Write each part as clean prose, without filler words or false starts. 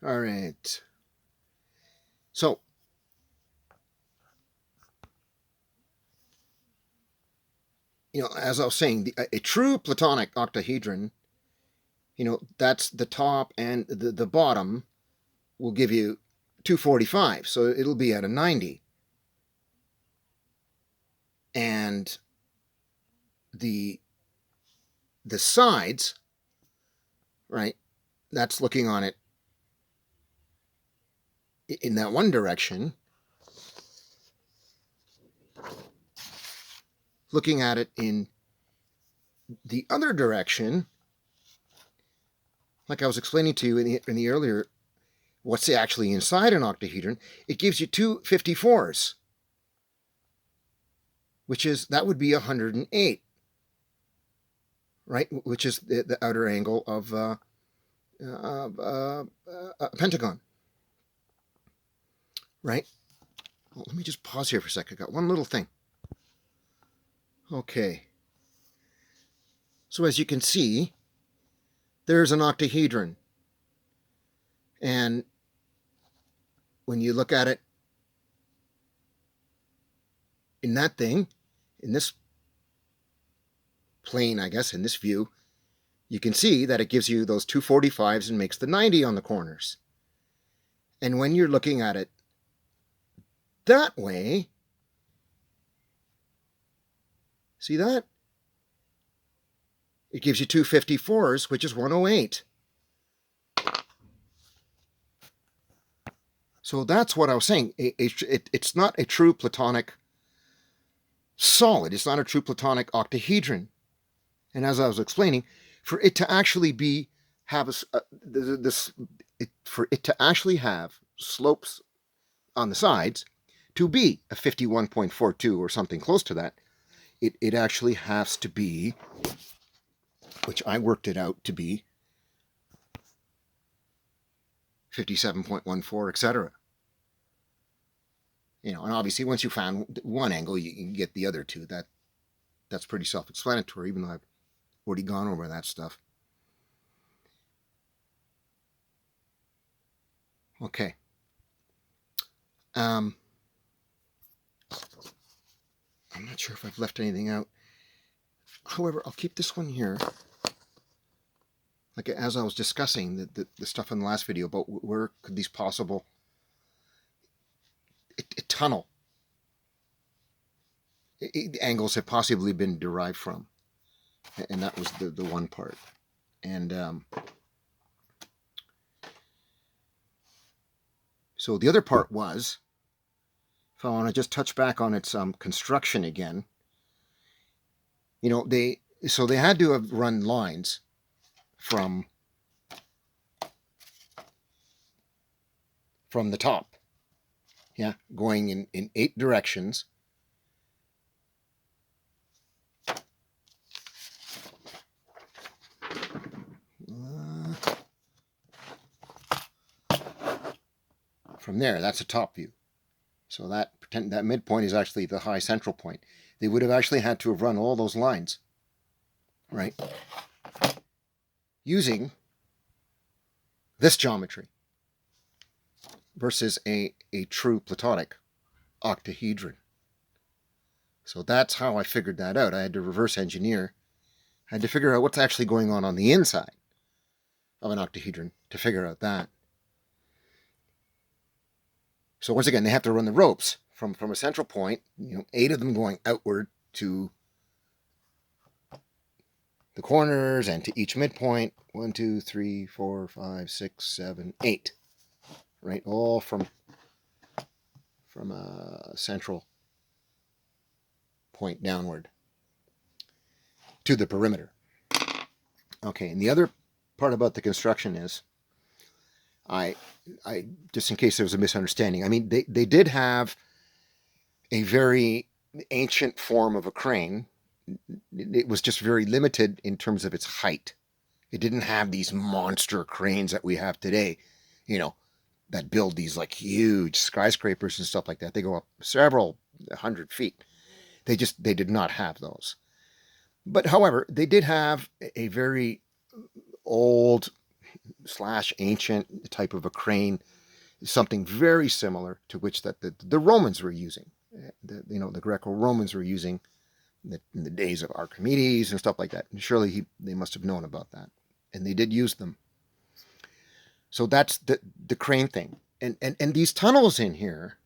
All right. So, as I was saying, a true platonic octahedron, that's the top and the bottom will give you 245. So it'll be at a 90. And the the sides, right? That's looking on it in that one direction. Looking at it in the other direction, like I was explaining to you in the earlier, what's actually inside an octahedron, it gives you two 54s, that would be 108, right? Which is the outer angle of a pentagon, right? Well, let me just pause here for a second. I got one little thing. Okay. So as you can see, there's an octahedron. And when you look at it in that thing, in this plane, I guess, in this view, you can see that it gives you those 245s and makes the 90 on the corners. And when you're looking at it that way, see that? It gives you two 54s, which is 108. So that's what I was saying. It's not a true platonic solid. It's not a true platonic octahedron. And as I was explaining, for it to actually for it to actually have slopes on the sides to be a 51.42 or something close to that, it actually has to be, which I worked it out to be, 57.14, etc. And obviously once you found one angle, you can get the other two. That's pretty self-explanatory, even though I've already gone over that stuff. Okay. I'm not sure if I've left anything out. However, I'll keep this one here. Like as I was discussing the stuff in the last video about where could these possible tunnel angles have possibly been derived from. And that was the one part. And so the other part was, if I want to just touch back on its construction again, they had to have run lines from the top, going in 8 directions. From there, that's a top view. So that midpoint is actually the high central point. They would have actually had to have run all those lines, right, using this geometry versus a true platonic octahedron. So that's how I figured that out. I had to reverse engineer. I had to figure out what's actually going on the inside of an octahedron to figure out that. So once again, they have to run the ropes from a central point, 8 of them going outward to the corners and to each midpoint. 1, 2, 3, 4, 5, 6, 7, 8. Right, all from a central point downward to the perimeter. Okay, and the other part about the construction is, I just in case there was a misunderstanding, I mean, they did have a very ancient form of a crane. It was just very limited in terms of its height. It didn't have these monster cranes that we have today, that build these like huge skyscrapers and stuff like that. They go up several 100 feet. They did not have those. But however, they did have a very old slash ancient type of a crane, something very similar to which that the Romans were using. The Greco-Romans were using in the days of Archimedes and stuff like that. And surely they must have known about that, and they did use them. So that's the crane thing, and these tunnels in here.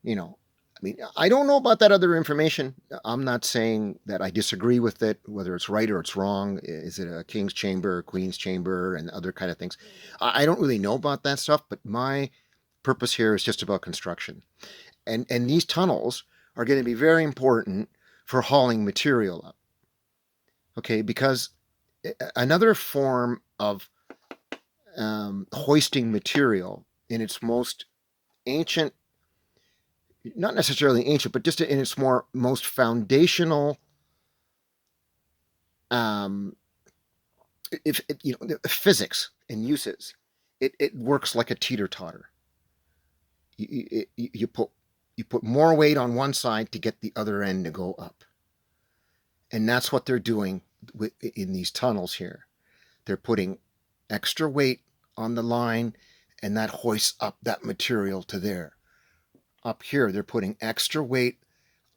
I mean, I don't know about that other information. I'm not saying that I disagree with it, whether it's right or it's wrong. Is it a king's chamber, a queen's chamber, and other kind of things? I don't really know about that stuff, but my purpose here is just about construction. And these tunnels are going to be very important for hauling material up. Okay, because another form of hoisting material in its most ancient, not necessarily ancient, but just in its most foundational, physics and uses, it works like a teeter totter. You put more weight on one side to get the other end to go up, and that's what they're doing in these tunnels here. They're putting extra weight on the line, and that hoists up that material to there. Up here, they're putting extra weight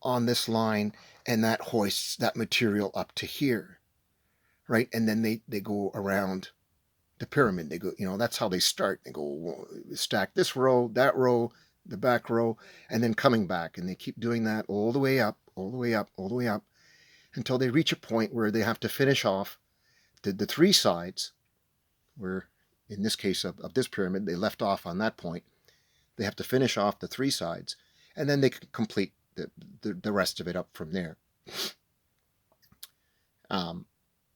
on this line, and that hoists that material up to here, right? And then they go around the pyramid. They go, that's how they start. They go stack this row, that row, the back row, and then coming back. And they keep doing that all the way up, all the way up, all the way up, until they reach a point where they have to finish off the three sides, where in this case of this pyramid, they left off on that point. They have to finish off the three sides, and then they can complete the rest of it up from there.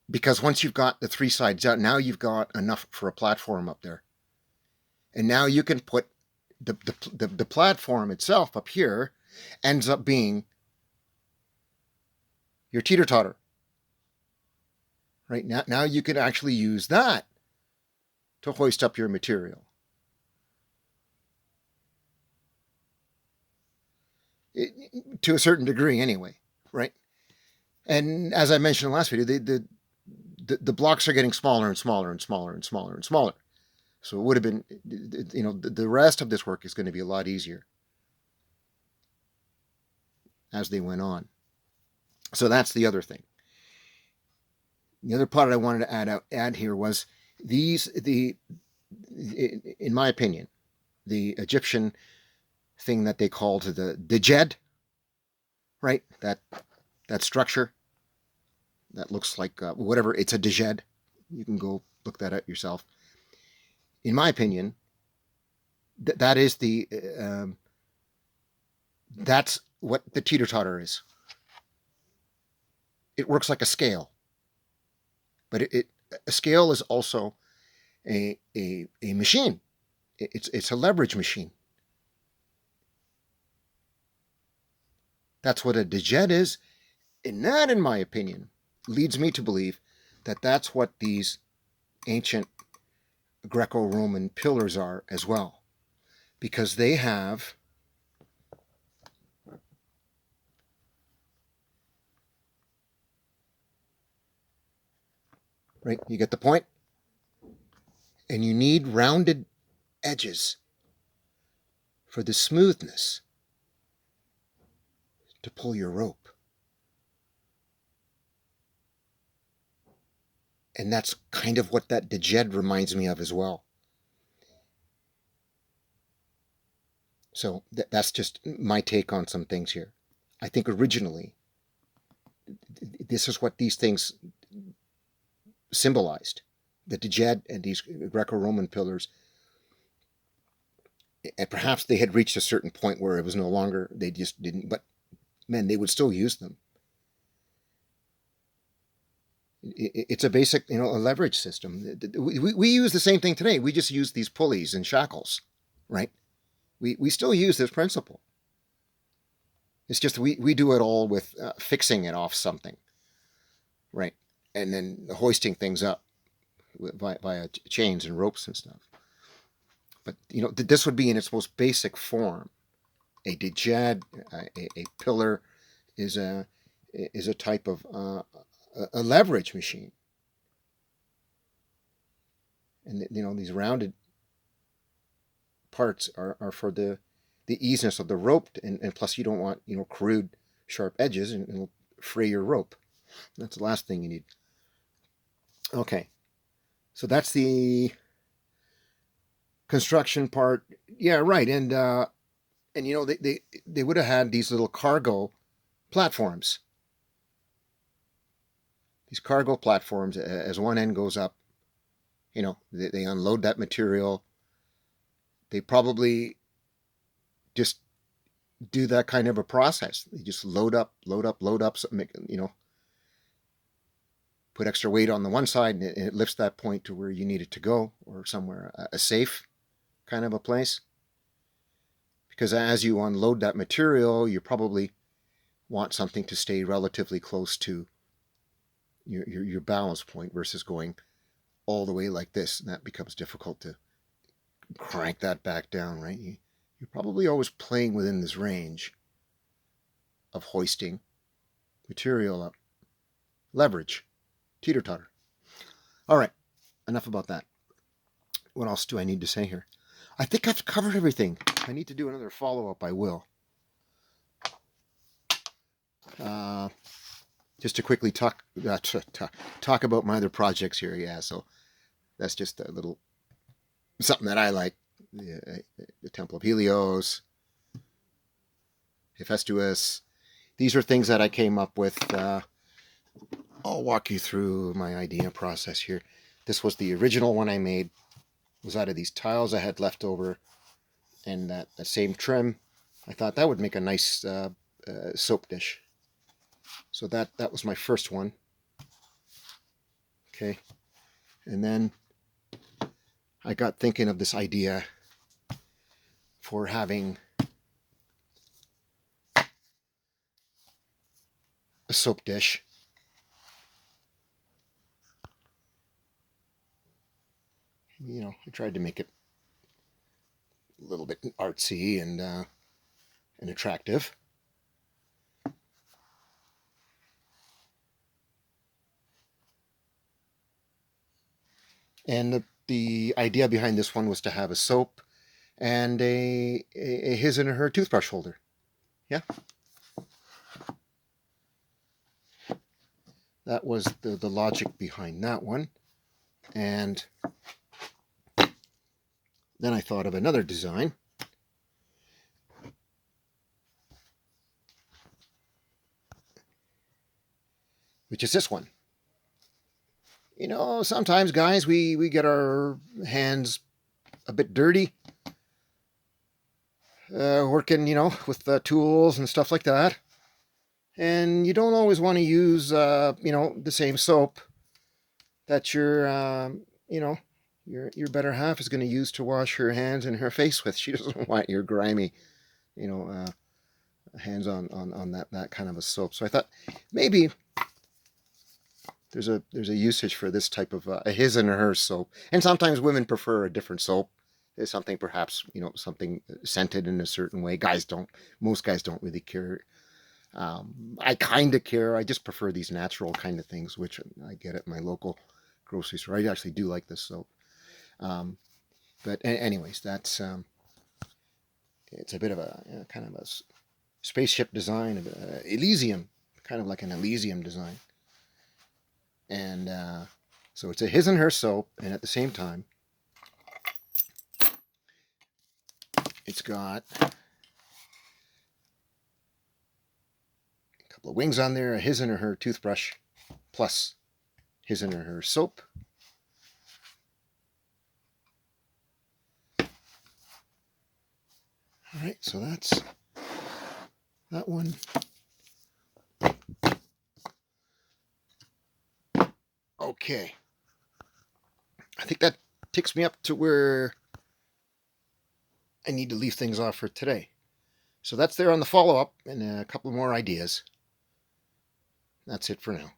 Because once you've got the three sides out, now you've got enough for a platform up there. And now you can put the platform itself up here, ends up being your teeter-totter. Right? Now you can actually use that to hoist up your material. To a certain degree anyway, right? And as I mentioned in the last video, the blocks are getting smaller and smaller and smaller and smaller and smaller. So it would have been, the rest of this work is going to be a lot easier as they went on. So that's the other thing. The other part I wanted to add here was in my opinion, the Egyptian thing that they called the djed, right? That structure that looks like whatever. It's a djed. You can go look that up yourself. In my opinion, that is that's what the teeter-totter is. It works like a scale, but a scale is also a machine. It's a leverage machine. That's what a djed is. And that, in my opinion, leads me to believe that that's what these ancient Greco-Roman pillars are as well. Because they have right, you get the point? And you need rounded edges for the smoothness to pull your rope. And that's kind of what that djed reminds me of as well. So that's just my take on some things here. I think originally, this is what these things symbolized. The djed and these Greco-Roman pillars. And perhaps they had reached a certain point where it was no longer, they just didn't, but man, they would still use them. It's a basic, a leverage system. We use the same thing today. We just use these pulleys and shackles, right? We still use this principle. It's just we do it all with fixing it off something, right? And then hoisting things up via chains and ropes and stuff. But, this would be in its most basic form. A djed, a pillar, is a type of a leverage machine. And these rounded parts are for the easiness of the rope, and plus you don't want crude sharp edges, and it'll fray your rope. That's the last thing you need. Okay, so that's the construction part. Yeah, right. And they would have had these little cargo platforms. These cargo platforms, as one end goes up, they unload that material. They probably just do that kind of a process. They just load up, so put extra weight on the one side, and it lifts that point to where you need it to go, or somewhere a safe kind of a place. Because as you unload that material, you probably want something to stay relatively close to your balance point versus going all the way like this, and that becomes difficult to crank that back down, right? You're probably always playing within this range of hoisting material up. Leverage. Teeter-totter. All right, enough about that. What else do I need to say here? I think I've covered everything. I need to do another follow-up. I will. Just to quickly talk about my other projects here. Yeah, so that's just a little something that I like. The Temple of Helios, Hephaestus. These are things that I came up with. I'll walk you through my idea process here. This was the original one I made. It was out of these tiles I had left over, and that same trim. I thought that would make a nice soap dish. So that was my first one. Okay, and then I got thinking of this idea for having a soap dish. I tried to make it a little bit artsy and attractive. And the idea behind this one was to have a soap and a his and her toothbrush holder. Yeah. That was the logic behind that one. And then I thought of another design. Which is this one. Sometimes, guys, we get our hands a bit dirty working, with tools and stuff like that. And you don't always want to use, the same soap that your better half is going to use to wash her hands and her face with. She doesn't want your grimy, hands on that kind of a soap. So I thought maybe there's a usage for this type of a his and her soap. And sometimes women prefer a different soap. There's something perhaps, something scented in a certain way. Most guys don't really care. I kind of care. I just prefer these natural kind of things, which I get at my local grocery store. I actually do like this soap. But anyways, that's it's a bit of a kind of a spaceship design of Elysium, kind of like an Elysium design. And so it's a his and her soap, and at the same time, it's got a couple of wings on there, a his and her toothbrush, plus his and her soap. All right, so that's that one. Okay. I think that takes me up to where I need to leave things off for today. So that's there on the follow-up and a couple more ideas. That's it for now.